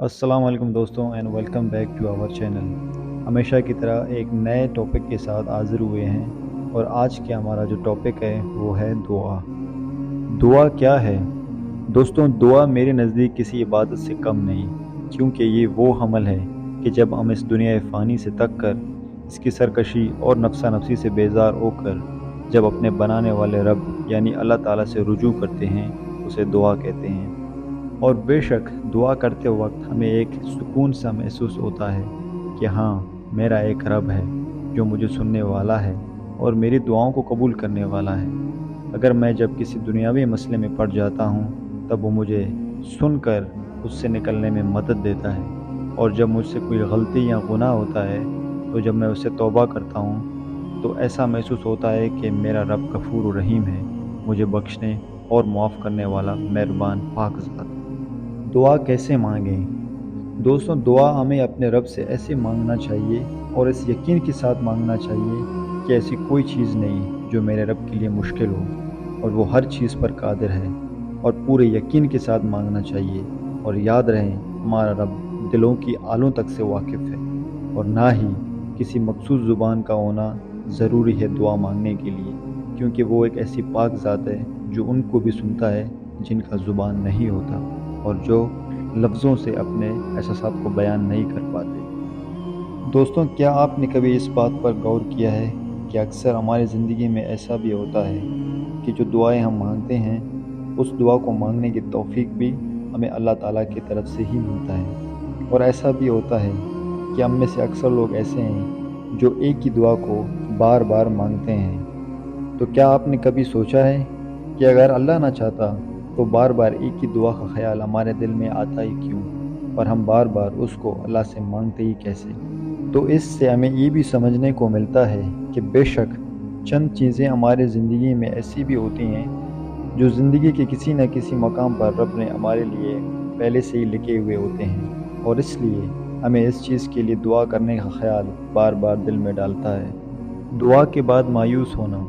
अस्सलाम वालेकुम दोस्तों and welcome back to our channel. हमेशा की तरह एक नए टॉपिक के साथ हाज़िर हुए हैं और आज के हमारा जो टॉपिक है वो है दुआ। दुआ क्या है? दोस्तों, दुआ मेरे नज़दीक किसी इबादत से कम नहीं, क्योंकि ये वो अमल है कि जब हम इस दुनिया फ़ानी से तक कर इसकी सरकशी और नफसा नफसी से बेजार होकर जब अपने बनाने वाले रब यानी अल्लाह ताला से रुजू करते हैं, उसे दुआ कहते हैं। और बेशक दुआ करते वक्त हमें एक सुकून सा महसूस होता है कि हाँ, मेरा एक रब है जो मुझे सुनने वाला है और मेरी दुआओं को कबूल करने वाला है। अगर मैं जब किसी दुनियावी मसले में पड़ जाता हूँ तब वो मुझे सुनकर उससे निकलने में मदद देता है, और जब मुझसे कोई गलती या गुनाह होता है तो जब मैं उससे तौबा करता हूँ तो ऐसा महसूस होता है कि मेरा रब गफूर रहीम है, मुझे बख्शने और माफ़ करने वाला मेहरबान पाक ज़ात है। दुआ कैसे मांगें? दोस्तों, दुआ हमें अपने रब से ऐसे मांगना चाहिए और इस यकीन के साथ मांगना चाहिए कि ऐसी कोई चीज़ नहीं जो मेरे रब के लिए मुश्किल हो, और वो हर चीज़ पर कादिर है। और पूरे यकीन के साथ मांगना चाहिए, और याद रहे हमारा रब दिलों की आलों तक से वाकिफ़ है, और ना ही किसी मखसूस ज़ुबान का होना ज़रूरी है दुआ मांगने के लिए, क्योंकि वो एक ऐसी पाक ज़ात है जो उनको भी सुनता है जिनका ज़ुबान नहीं होता और जो लफ्ज़ों से अपने एहसासात को बयान नहीं कर पाते। दोस्तों, क्या आपने कभी इस बात पर गौर किया है कि अक्सर हमारी ज़िंदगी में ऐसा भी होता है कि जो दुआएं हम मांगते हैं, उस दुआ को मांगने की तौफीक भी हमें अल्लाह ताला की तरफ से ही मिलता है। और ऐसा भी होता है कि हम में से अक्सर लोग ऐसे हैं जो एक ही दुआ को बार बार मांगते हैं। तो क्या आपने कभी सोचा है कि अगर अल्लाह ना चाहता तो बार बार एक ही दुआ का ख्याल हमारे दिल में आता ही क्यों, और हम बार बार उसको अल्लाह से मांगते ही कैसे? तो इससे हमें ये भी समझने को मिलता है कि बेशक चंद चीज़ें हमारे ज़िंदगी में ऐसी भी होती हैं जो ज़िंदगी के किसी न किसी मकाम पर रब ने हमारे लिए पहले से ही लिखे हुए होते हैं, और इसलिए हमें इस चीज़ के लिए दुआ करने का ख्याल बार बार दिल में डालता है। दुआ के बाद मायूस होना।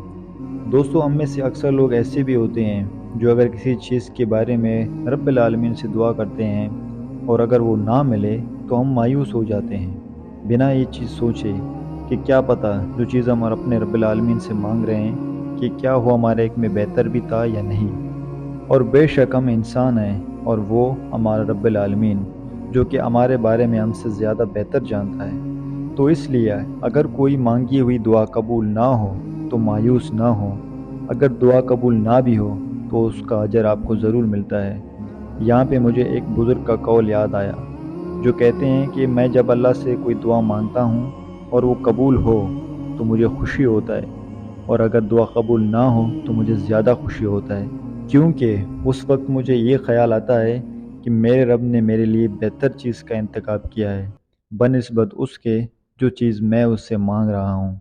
दोस्तों, हम में से अक्सर लोग ऐसे भी होते हैं जो अगर किसी चीज़ के बारे में रब्बिल आलमीन से दुआ करते हैं और अगर वो ना मिले तो हम मायूस हो जाते हैं, बिना ये चीज़ सोचे कि क्या पता जो चीज़ हम अपने रब्बिल आलमीन से मांग रहे हैं कि क्या वो हमारे एक में बेहतर भी था या नहीं। और बेशक हम इंसान हैं और वो हमारा रब्बिल आलमीन जो कि हमारे बारे में हमसे ज़्यादा बेहतर जानता है। तो इसलिए अगर कोई मांगी हुई दुआ कबूल ना हो तो मायूस ना हो। अगर दुआ कबूल ना भी हो तो उसका अजर आपको ज़रूर मिलता है। यहाँ पे मुझे एक बुज़ुर्ग का कौल याद आया जो कहते हैं कि मैं जब अल्लाह से कोई दुआ मांगता हूँ और वो कबूल हो तो मुझे खुशी होता है, और अगर दुआ कबूल ना हो तो मुझे ज़्यादा खुशी होता है, क्योंकि उस वक्त मुझे ये ख्याल आता है कि मेरे रब ने मेरे लिए बेहतर चीज़ का इंतखाब किया है बनिस्बत उसके जो चीज़ मैं उससे मांग रहा हूँ।